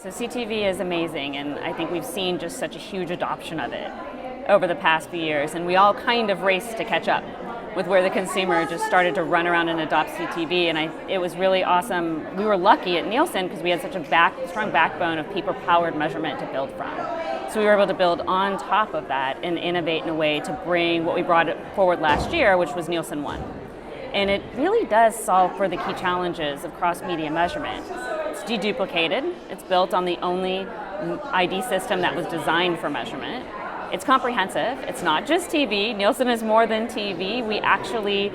So CTV is amazing, and I think we've seen just such a huge adoption of it over the past few years, and we all kind of raced to catch up with where the consumer just started to run around and adopt CTV, and it was really awesome. We were lucky at Nielsen because we had such a strong backbone of people-powered measurement to build from. So we were able to build on top of that and innovate in a way to bring what we brought forward last year, which was Nielsen One. And it really does solve for the key challenges of cross-media measurement. It's deduplicated, it's built on the only ID system that was designed for measurement. It's comprehensive, it's not just TV. Nielsen is more than TV. We actually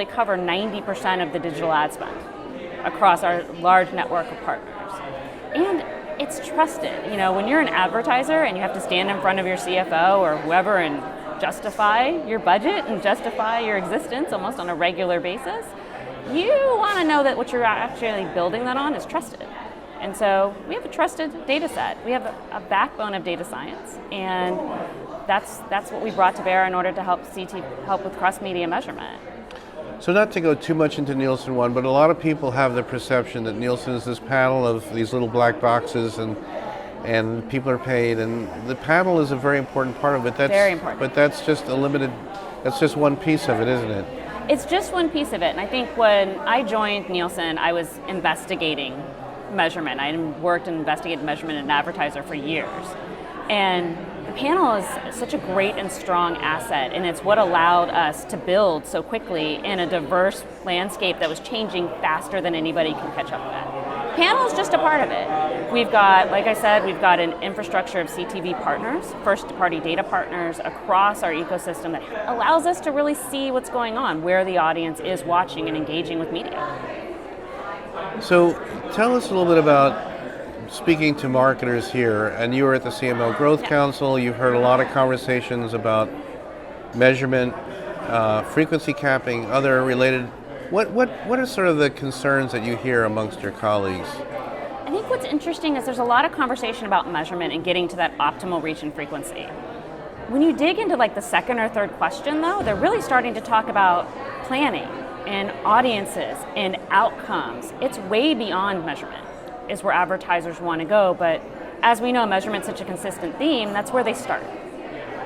cover 90% of the digital ad spend across our large network of partners. And it's trusted. You know, when you're an advertiser and you have to stand in front of your CFO or whoever and justify your budget and justify your existence almost on a regular basis, you want to know that what you're actually building that on is trusted. And so we have a trusted data set. We have a backbone of data science, and that's what we brought to bear in order to help with cross-media measurement. So not to go too much into Nielsen One, but a lot of people have the perception that Nielsen is this panel of these little black boxes and people are paid, and the panel is a very important part of it. Very important. But that's just that's just one piece of it, isn't it? It's just one piece of it, and I think when I joined Nielsen, I was investigating measurement. I worked and investigated measurement and advertiser for years. And the panel is such a great and strong asset, and it's what allowed us to build so quickly in a diverse landscape that was changing faster than anybody could catch up with. Panel is just a part of it. We've got, like I said, we've got an infrastructure of CTV partners, first-party data partners across our ecosystem that allows us to really see what's going on, where the audience is watching and engaging with media. So tell us a little bit about speaking to marketers here, and you were at the CMO Growth Council. You've heard a lot of conversations about measurement, frequency capping, other related. What are sort of the concerns that you hear amongst your colleagues? I think what's interesting is there's a lot of conversation about measurement and getting to that optimal reach and frequency. When you dig into like the second or third question, though, they're really starting to talk about planning and audiences and outcomes. It's way beyond measurement, is where advertisers want to go, but as we know, measurement's such a consistent theme, that's where they start.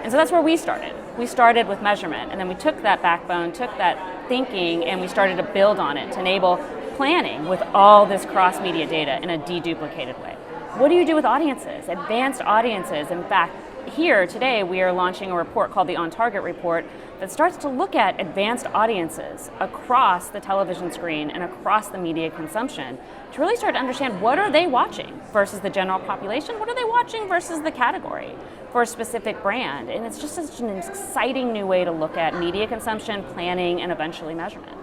And so that's where we started. We started with measurement, and then we took that backbone, took that thinking, and we started to build on it to enable planning with all this cross-media data in a deduplicated way. What do you do with audiences, advanced audiences? In fact, here today we are launching a report called the On Target report that starts to look at advanced audiences across the television screen and across the media consumption to really start to understand what are they watching versus the general population, what are they watching versus the category for a specific brand. And it's just such an exciting new way to look at media consumption, planning, and eventually measurement.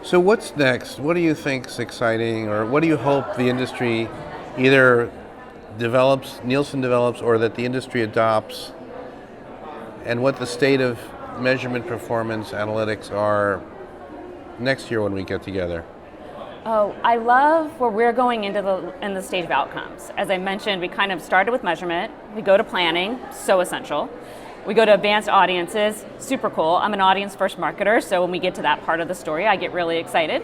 So what's next? What do you think is exciting, or what do you hope the industry either develops, Nielsen develops, or that the industry adopts, and what the state of measurement performance analytics are next year when we get together? Oh, I love where we're going in the stage of outcomes. As I mentioned, we kind of started with measurement, we go to planning, so essential. We go to advanced audiences, super cool. I'm an audience first marketer, so when we get to that part of the story, I get really excited.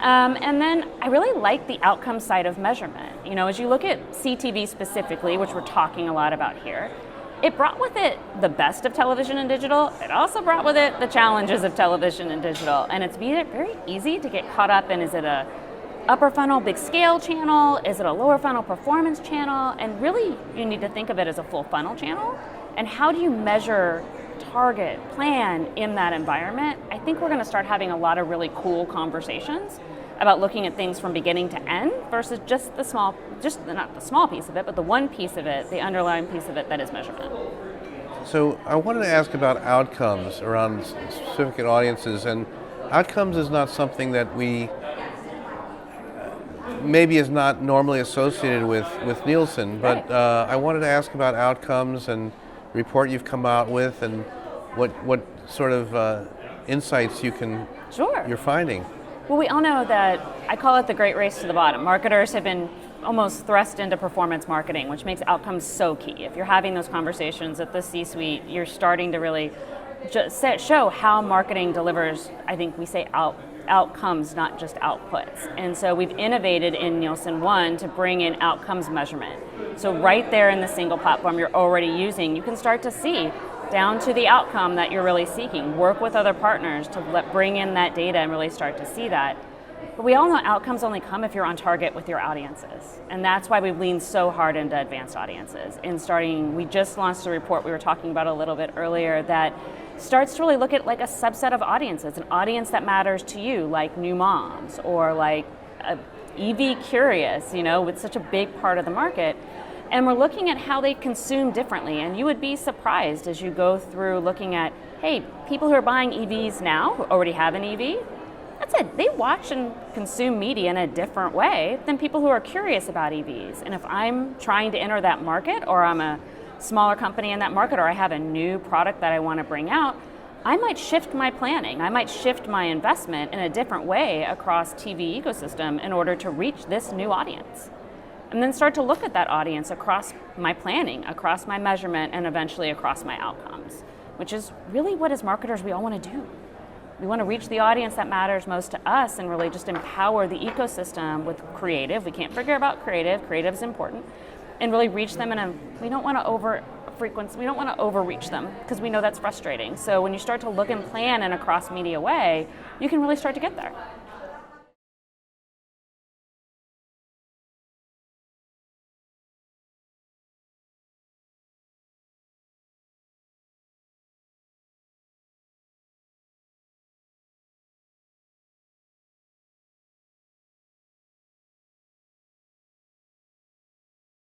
And then I really like the outcome side of measurement. You know, as you look at CTV specifically, which we're talking a lot about here, it brought with it the best of television and digital. It also brought with it the challenges of television and digital. And it's very easy to get caught up in, is it a upper funnel big scale channel? Is it a lower funnel performance channel? And really you need to think of it as a full funnel channel. And how do you measure, target, plan in that environment? I think we're going to start having a lot of really cool conversations about looking at things from beginning to end versus just not the small piece of it, but the one piece of it, the underlying piece of it that is measurement. So I wanted to ask about outcomes around specific audiences, and outcomes is not something that we maybe is not normally associated with Nielsen, but I wanted to ask about outcomes and report you've come out with, and what sort of insights you're finding. Well, we all know that I call it the great race to the bottom. Marketers have been almost thrust into performance marketing, which makes outcomes so key. If you're having those conversations at the C-suite, you're starting to really just show how marketing delivers, I think we say outcomes, not just outputs. And so we've innovated in Nielsen One to bring in outcomes measurement. So right there in the single platform you're already using, you can start to see down to the outcome that you're really seeking. Work with other partners to bring in that data and really start to see that. But we all know outcomes only come if you're on target with your audiences. And that's why we've leaned so hard into advanced audiences. We just launched a report we were talking about a little bit earlier that starts to really look at like a subset of audiences, an audience that matters to you, like new moms or like EV curious, with such a big part of the market. And we're looking at how they consume differently. And you would be surprised as you go through looking at, hey, people who are buying EVs now, who already have an EV, that's it. They watch and consume media in a different way than people who are curious about EVs. And if I'm trying to enter that market, or I'm a smaller company in that market, or I have a new product that I want to bring out, I might shift my planning. I might shift my investment in a different way across TV ecosystem in order to reach this new audience. And then start to look at that audience across my planning, across my measurement, and eventually across my outcomes, which is really what as marketers we all want to do. We want to reach the audience that matters most to us and really just empower the ecosystem with creative. We can't forget about creative. Creative is important. And really reach them we don't want to overreach them because we know that's frustrating. So when you start to look and plan in a cross-media way, you can really start to get there.